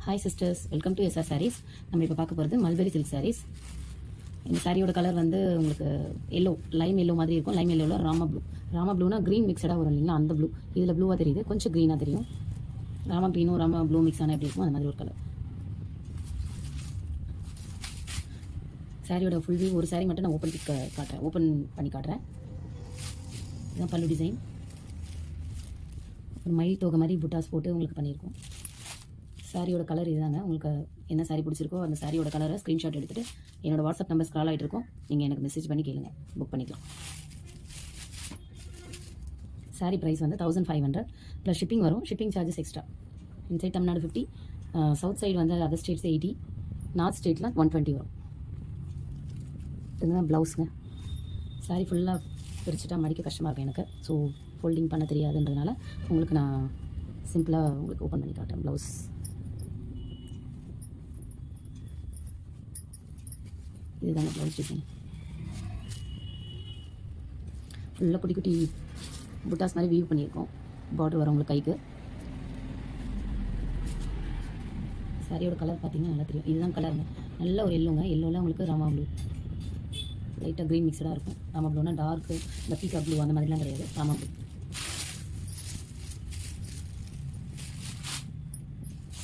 Hi sisters, welcome to SR Sarees. நம்ம இப்போ பார்க்க போகிறது மல்பெரி சில்க் சாரீஸ். இந்த சாரியோட கலர் வந்து உங்களுக்கு எல்லோ, லைம் எல்லோ மாதிரி இருக்கும். லைம் எல்லோவில் ராமா ப்ளூனா க்ரீன் மிக்சடாக வரும் இல்லைங்களா, அந்த ப்ளூ. இதில் ப்ளூவாக தெரியுது, கொஞ்சம் க்ரீனாக தெரியும். ராமா க்ரீனும் ராமா ப்ளூ மிக்ஸ் ஆனால் எப்படி இருக்கும் அந்த மாதிரி ஒரு கலர். சாரியோட ஃபுல் வியூ, ஒரு சாரி மட்டும் நான் ஓப்பன் பண்ணி காட்டுறேன். இதுதான் பல்லு டிசைன். ஒரு மயில் தோகை மாதிரி புட்டாஸ் போட்டு உங்களுக்கு பண்ணியிருக்கோம். சாரியோட கலர் இதுதாங்க. உங்களுக்கு என்ன சாரி பிடிச்சிருக்கோ அந்த சாரியோட கலரை ஸ்க்ரீன்ஷாட் எடுத்துகிட்டு என்னோட வாட்ஸ்அப் நம்பர் ஸ்க்ரால் ஆகிட்டு இருக்கும், நீங்கள் எனக்கு மெசேஜ் பண்ணி கேளுங்க, புக் பண்ணிக்கலாம். சாரி ப்ரைஸ் வந்து 1500 ப்ளஸ் ஷிப்பிங் வரும். Shipping charges extra. Inside Tamil Nadu 50, south side வந்து அதர் ஸ்டேட்ஸ் 80, நார்த் ஸ்டேட்டில் 120 வரும். இதுதான் ப்ளவுஸுங்க. சாரி ஃபுல்லாக பிரிச்சுட்டா மடிக்க கஷ்டமாக இருக்கும் எனக்கு, ஸோ ஃபோல்டிங் பண்ண தெரியாதுன்றதுனால உங்களுக்கு நான் சிம்பிளாக உங்களுக்கு ஓப்பன் பண்ணி காட்டுறேன். ப்ளவுஸ் இதுதாங்க ப்ளவுஸ் டிசைன். ஃபுல்லாக குட்டி குட்டி புட்டாஸ் மாதிரி வீவ் பண்ணியிருக்கோம். பார்டர் வரும் உங்களுக்கு கைக்கு. சாரியோட கலர் பார்த்தீங்கன்னா நல்லா தெரியும். இதுதான் கலருங்க. நல்ல ஒரு எல்லோங்க. எல்லோவில் உங்களுக்கு ராமா ப்ளூ, லைட்டாக க்ரீன் மிக்சடாக இருக்கும். ராமா ப்ளூனா டார்க்கு, இந்த பீக்கா ப்ளூ அந்த மாதிரிலாம் கிடையாது, ராமா ப்ளூ.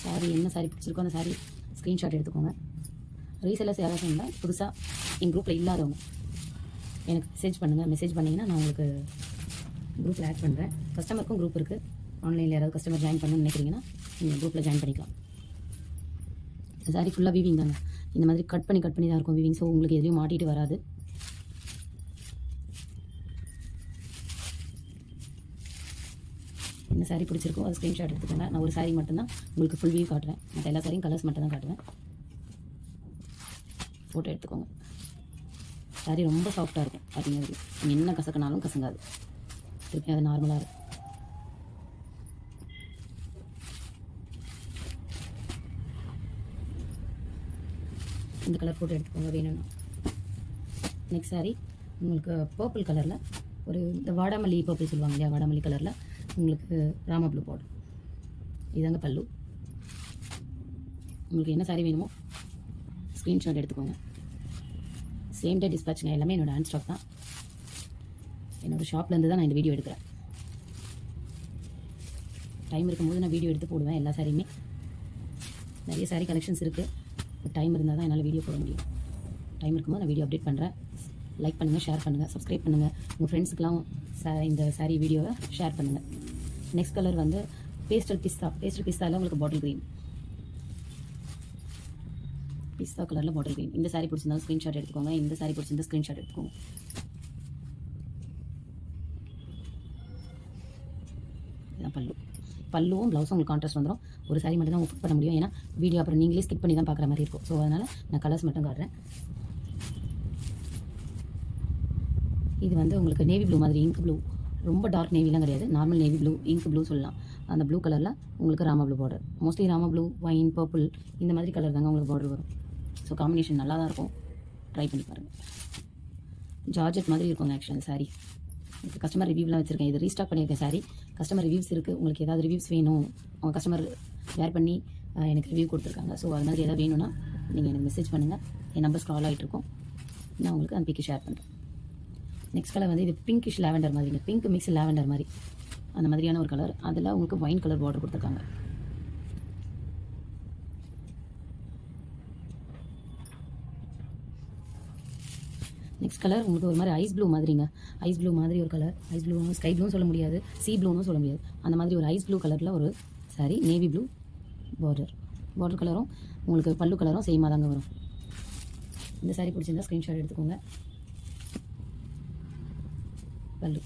சாரி என்ன சாரி பிடிச்சிருக்கோ அந்த சாரி ஸ்க்ரீன்ஷாட் எடுத்துக்கோங்க. ரீசெல்லர்ஸ் யாராச்சும் இருந்தால் புதுசாக என் குரூப்பில் இல்லாதவங்க எனக்கு மெசேஜ் பண்ணுங்கள். மெசேஜ் பண்ணிங்கன்னா நான் உங்களுக்கு குரூப்பில் ஆட் பண்ணுறேன். கஸ்டமருக்கும் குரூப் இருக்குது. ஆன்லைனில் யாராவது கஸ்டமர் ஜாயின் பண்ணணும்னு நினைக்கிறீங்கன்னா நீங்கள் குரூப்பில் ஜாயின் பண்ணிக்கலாம். சாரி ஃபுல்லாக வீவிங் தாங்க. இந்த மாதிரி கட் பண்ணி தான் இருக்கும் வீவிங். ஸோ உங்களுக்கு எதுலையும் மாட்டிட்டு வராது. என்ன சாரி பிடிச்சிருக்கோ அது ஸ்க்ரீன்ஷாட் எடுத்துக்கோங்க. நான் ஒரு சாரி மட்டும்தான் உங்களுக்கு ஃபுல் வியூ காட்டுறேன். மற்ற எல்லா சாரியும் கலர்ஸ் மட்டும் தான் காட்டுவேன். ஃபோட்டோ எடுத்துக்கோங்க. சாரி ரொம்ப சாஃப்டாக இருக்கும். பார்த்தீங்கன்னா நீங்கள் என்ன கசக்கினாலும் கசங்காது, திருப்பி அது நார்மலாக இருக்கும். இந்த கலர் ஃபோட்டோ எடுத்துக்கோங்க வேணும்னா. நெக்ஸ்ட் சாரி உங்களுக்கு பர்பிள் கலரில் ஒரு இந்த வாடாமல்லி பர்பிள் சொல்லுவாங்க இல்லையா, வாடாமல்லி கலரில் உங்களுக்கு ராமா ப்ளூ பார்டர். இதாங்க பல்லு. உங்களுக்கு என்ன சாரி வேணுமோ ஸ்க்ரீன்ஷாட் எடுத்துக்கோங்க. சேம் டே டிஸ்பேச்சுங்க. எல்லாமே என்னோடய ஹேண்ட் ஸ்டாக் தான். என்னோடய ஷாப்லேருந்து தான் நான் இந்த வீடியோ எடுக்கிறேன். டைம் இருக்கும்போது நான் வீடியோ எடுத்து போடுவேன். எல்லா சாரியுமே நிறைய சாரி கலெக்ஷன்ஸ் இருக்குது. டைம் இருந்தால் தான் என்னால் வீடியோ போட முடியும். டைம் இருக்கும்போது நான் வீடியோ அப்டேட் பண்ணுறேன். லைக் பண்ணுங்கள், ஷேர் பண்ணுங்கள், சப்ஸ்கிரைப் பண்ணுங்கள். உங்கள் ஃப்ரெண்ட்ஸுக்கெலாம் இந்த சாரி வீடியோவை ஷேர் பண்ணுங்கள். நெக்ஸ்ட் கலர் வந்து பேஸ்டல் பிஸ்தாவில் உங்களுக்கு பாட்டில் க்ரீன், பிஸ்தா கலரில் பாட்டில் க்ரீன். இந்த சாரி பிடிச்சிருந்தாலும் ஸ்க்ரீன்ஷாட் எடுத்துக்கோங்க. இந்த சாரி பிடிச்சிருந்தா ஸ்க்ரீன்ஷாட் எடுத்துக்கோங்க. இதுதான் பல்லுவும் ப்ளவுஸும் உங்களுக்கு கான்ட்ராஸ்ட் வந்துடும். ஒரு சாரி மட்டும் தான் ஒர்க் பண்ண முடியும், ஏன்னா வீடியோ அப்புறம் நீங்களே ஸ்கிப் பண்ணி தான் பார்க்குற மாதிரி இருக்கும். ஸோ அதனால் நான் கலர்ஸ் மட்டும் காட்டுறேன். இது வந்து உங்களுக்கு நேவி ப்ளூ மாதிரி, இங்க் ப்ளூ, ரொம்ப டார்க் நேவிலாம் கிடையாது, normal navy blue, ink blue சொல்லலாம். அந்த ப்ளூ கலரில் உங்களுக்கு Rama blue border. Mostly Rama blue, wine, purple இந்த மாதிரி கலர் தாங்க உங்களுக்கு பார்டர் வரும். ஸோ காம்பினேஷன் நல்லா தான் இருக்கும், ட்ரை பண்ணி பாருங்கள். ஜார்ஜெட் மாதிரி இருக்குங்க ஆக்சுவலாக சாரி. கஸ்டமர் ரிவ்யூலாம் வச்சுருக்கேன். இது ரீஸ்டாக் பண்ணியிருக்கேன் சாரி. கஸ்டமர் ரிவ்யூஸ் இருக்குது. உங்களுக்கு ஏதாவது ரிவ்யூஸ் வேணும், அவங்க கஸ்டமர் வேர் பண்ணி எனக்கு ரிவ்யூ கொடுத்துருக்காங்க. ஸோ அது மாதிரி எதாவது வேணும்னா நீங்கள் எனக்கு மெசேஜ் பண்ணுங்கள். என் நம்பர் ஸ்க்ரால் ஆகிட்டு இருக்கும், நான் உங்களுக்கு அந்த பிக்கு ஷேர் பண்ணுறேன். நெக்ஸ்ட் கலர் வந்து இது பிங்கிஷ் லாவெண்டர் மாதிரிங்க. பிங்க் மிக்ஸ் லாவெண்டர் மாதிரி அந்த மாதிரியான ஒரு கலர். அதில் உங்களுக்கு வைன் கலர் பார்டர் கொடுத்துருக்காங்க. நெக்ஸ்ட் கலர் உங்களுக்கு ஒரு மாதிரி ஐஸ் ப்ளூ மாதிரிங்க. ஐஸ் ப்ளூ மாதிரி ஒரு கலர். ஐஸ் ப்ளூ ஸ்கை ப்ளூன்னு சொல்ல முடியாது, சி ப்ளூன்னு சொல்ல முடியாது. அந்த மாதிரி ஒரு ஐஸ் ப்ளூ கலரில் ஒரு சாரி, நேவி ப்ளூ பார்டர் கலரும் உங்களுக்கு பல்லு கலரும் சேமாக தாங்க வரும். இந்த சாரி பிடிச்சிருந்தா ஸ்க்ரீன்ஷாட் எடுத்துக்கோங்க. பல்லு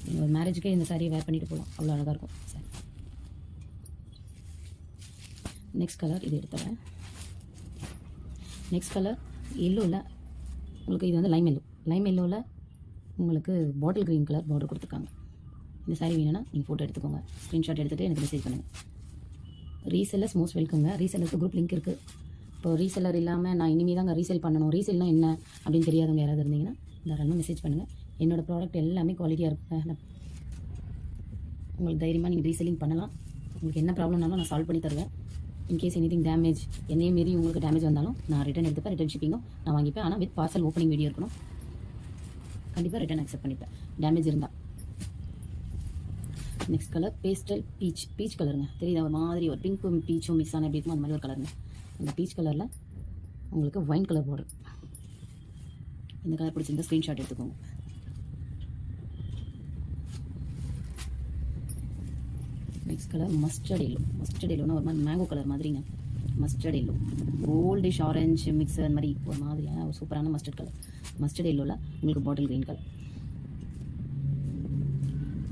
நீங்கள் ஒரு மேரேஜுக்கே இந்த சாரியை வேர் பண்ணிட்டு போகலாம், அவ்வளோ அழகாக இருக்கும் சாரி. நெக்ஸ்ட் கலர் இது எடுத்துறேன். நெக்ஸ்ட் கலர் எல்லோவில் உங்களுக்கு இது வந்து லைம் எல்லோவில் உங்களுக்கு பாட்டில் க்ரீன் கலர் பார்டர் கொடுத்துருக்காங்க. இந்த சாரி வேணும்னா நீங்கள் ஃபோட்டோ எடுத்துக்கோங்க, ஸ்க்ரீன்ஷாட் எடுத்துகிட்டு எனக்கு மெசேஜ் பண்ணுங்கள். ரீசெல்லர்ஸ் மோஸ்ட் வெல்கம்ங்க. ரீசெல்லருக்கு குரூப் லிங்க் இருக்குது. இப்போ ரீசெல்லர் இல்லாமல் நான் இனிமேல் தாங்க ரீசேல் பண்ணணும், ரீசேல்னால் என்ன அப்படின்னு தெரியாதவங்க யாராவது இருந்தீங்கன்னா தாராளமாக மெசேஜ் பண்ணுங்கள். என்னோடய ப்ராடக்ட் எல்லாமே குவாலிட்டியாக இருக்குங்க. உங்களுக்கு தைரியமாக நீங்கள் ரீசெல்லிங் பண்ணலாம். உங்களுக்கு என்ன ப்ராப்ளம்னாலும் நான் சால்வ் பண்ணி தருவேன். இன்கேஸ் எனிதிங் டேமேஜ் என்னையும் மீறி உங்களுக்கு டேமேஜ் வந்தாலும் நான் ரிட்டன் எடுத்துப்பேன். ரிட்டன் ஷிப்பிங்கும் நான் வாங்கிப்பேன். ஆனால் வித் பார்சல் ஓப்பனிங் வீடியோ இருக்கணும். கண்டிப்பாக ரிட்டன் அக்செப்ட் பண்ணிப்பேன் டேமேஜ் இருந்தால். நெக்ஸ்ட் கலர் பேஸ்டல் பீச் கலருங்க. தெரியுதா? ஒரு மாதிரி ஒரு பிங்க்கும் பீச்சும் மிக்ஸ் ஆன எப்படி இருக்கும் அந்த மாதிரி ஒரு கலருங்க. அந்த பீச் கலரில் உங்களுக்கு ஒயின் கலர் பார்டர். இந்த கலர் பிடிச்சிருந்தா ஸ்க்ரீன்ஷாட் எடுத்துக்கோங்க. Next colour mustard yellow. Mustard எல்லோனா ஒரு மாதிரி மேங்கோ கலர் மாதிரிங்க. Mustard yellow goldish orange mix அந்த மாதிரி ஒரு மாதிரியான ஒரு சூப்பரான மஸ்டர்ட் கலர். மஸ்டர்ட் எல்லோவில் உங்களுக்கு பாட்டில் க்ரீன் கலர்.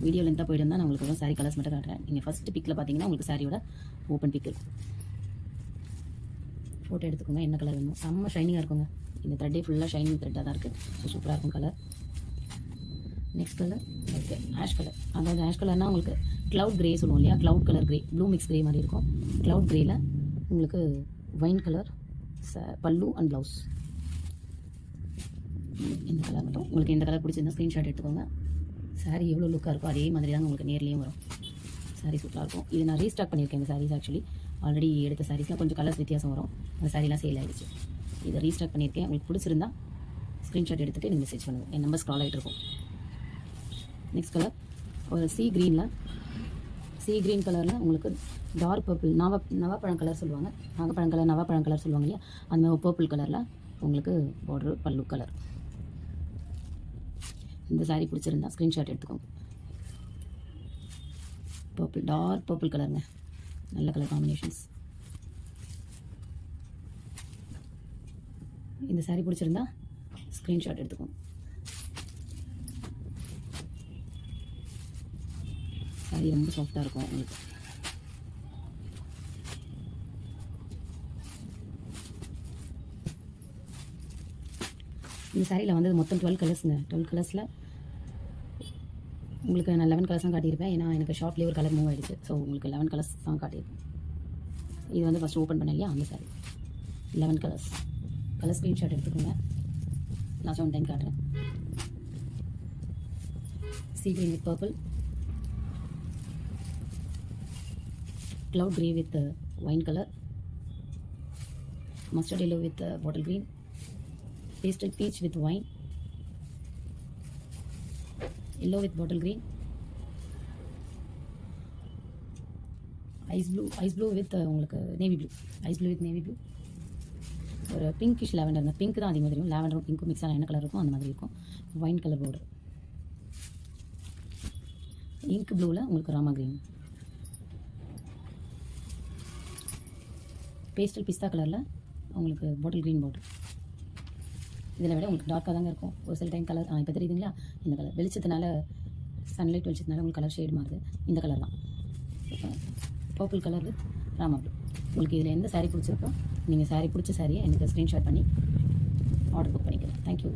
வீடியோ லென்த்தாக போய்ட்டு இருந்தால் நான் உங்களுக்கு சாரீ கலர்ஸ் மட்டும் காட்டுறேன். நீங்கள் ஃபஸ்ட்டு பிக்கில் பார்த்தீங்கன்னா உங்களுக்கு சாரியோட ஓப்பன் பிக் இருக்கும். ஃபோட்டோ எடுத்துக்கோங்க. என்ன கலர் வேணும். செம்ம ஷைனிங்காக இருக்குங்க. இந்த த்ரெட்டே ஃபுல்லாக ஷைனிங் த்ரெட்டாக தான் இருக்குது. ஸோ சூப்பராக இருக்கும் colour. Next colour okay ash colour. அதாவது ஆஷ் கலர்னால் உங்களுக்கு க்ளவுட் க்ரே சொல்லுவோம் இல்லையா? Cloud colour grey, blue mix grey மாதிரி இருக்கும். க்ளவுட் க்ரேயில் உங்களுக்கு wine colour pallu and blouse. இந்த கலர் மட்டும் உங்களுக்கு எந்த கலர் பிடிச்சிருந்தா ஸ்க்ரீன்ஷாட் எடுத்துக்கோங்க. சாரீ எவ்வளோ லுக்காக இருக்கும் அதே மாதிரி தாங்க உங்களுக்கு நேர்லேயும் வரும். சாரீ சூப்பராக இருக்கும். இது நான் ரீஸ்டாக் பண்ணியிருக்கேன். இந்த சாரீஸ் ஆக்சுவலி ஆல்ரெடி எடுத்த சாரீஸ்லாம் கொஞ்சம் கலர்ஸ் வித்தியாசம் வரும். அந்த சாரீலாம் சேல் ஆகிடுச்சு. இதை ரீஸ்டாக் பண்ணியிருக்கேன். உங்களுக்கு பிடிச்சிருந்தா ஸ்க்ரீன்ஷாட் எடுத்துகிட்டு நீங்கள் மெசேஜ் பண்ணுங்கள். என் நம்பர் ஸ்க்ரால் ஆகிட்டு இருக்கும். நெக்ஸ்ட் கலர் ஒரு சீ க்ரீன் கலரில் உங்களுக்கு டார்க் பர்பிள் நவாப்பழம் கலர் சொல்லுவாங்க. நாகப்பழம் கலர் நவாப்பழம் கலர் சொல்லுவாங்க இல்லையா? அந்த மாதிரி பர்பிள் கலரில் உங்களுக்கு பார்டர் பல்லு கலர். இந்த சாரீ பிடிச்சிருந்தா ஸ்க்ரீன்ஷாட் எடுத்துக்கோங்க. பர்பிள் டார்க் பர்பிள் கலருங்க. நல்ல கலர் காம்பினேஷன்ஸ். இந்த சாரீ பிடிச்சிருந்தா ஸ்க்ரீன்ஷாட் எடுத்துக்கோங்க. சாரீ ரொம்ப சாஃப்டாக இருக்கும் உங்களுக்கு. இந்த சாரியில் வந்து மொத்தம் 12 கலர்ஸுங்க. 12 கலர்ஸில் உங்களுக்கு நான் 11 கலர்ஸ் தான் காட்டியிருப்பேன். ஏன்னா எனக்கு ஷாப்லேயே ஒரு கலர் மூவ் ஆகிடுச்சு. ஸோ உங்களுக்கு 11 கலர்ஸ் தான் காட்டியிருப்பேன். இது வந்து ஃபஸ்ட் ஓப்பன் பண்ண இல்லையா? அந்த சாரி 11 கலர்ஸ். கலர் ஸ்க்ரீன்ஷாட் எடுத்துக்கோங்க. லாஸ்ட் ஒன் டைம் காட்டுறேன். Sea green with purple, cloud grey with wine color, mustard yellow with bottle green, pastel peach with wine, yellow with bottle green, ice blue with உங்களுக்கு navy blue, ice blue with navy blue, ஒரு pinkish lavender. அந்த pink தான் அதிகமாக தெரியும். லாவெண்டரும் பிங்க்கும் mix ஆன என்ன colour இருக்கும் அந்த மாதிரி இருக்கும். Wine colour border. இங்க் ப்ளூவில் உங்களுக்கு ராமா கிரீன். பேஸ்டல் பிஸ்தா கலரில் உங்களுக்கு பாட்டில் க்ரீன் பார்டர். இதில் விட உங்களுக்கு டார்க்காக தாங்க இருக்கும் ஒரு சில டைம் கலர். இப்போ தெரியுதுங்களா? இந்த கலர் வெளிச்சத்தினால சன்லைட் வெளிச்சத்தினால உங்களுக்கு கலர் ஷேட் மாறுது. இந்த கலர் தான் purple colour with Rama blue. உங்களுக்கு இதில் எந்த சாரீ பிடிச்சிருக்கோ நீங்கள் சாரீ பிடிச்ச சாரியை எனக்கு ஸ்க்ரீன்ஷாட் பண்ணி ஆர்டர் புக் பண்ணிக்கலாம். தேங்க்யூ.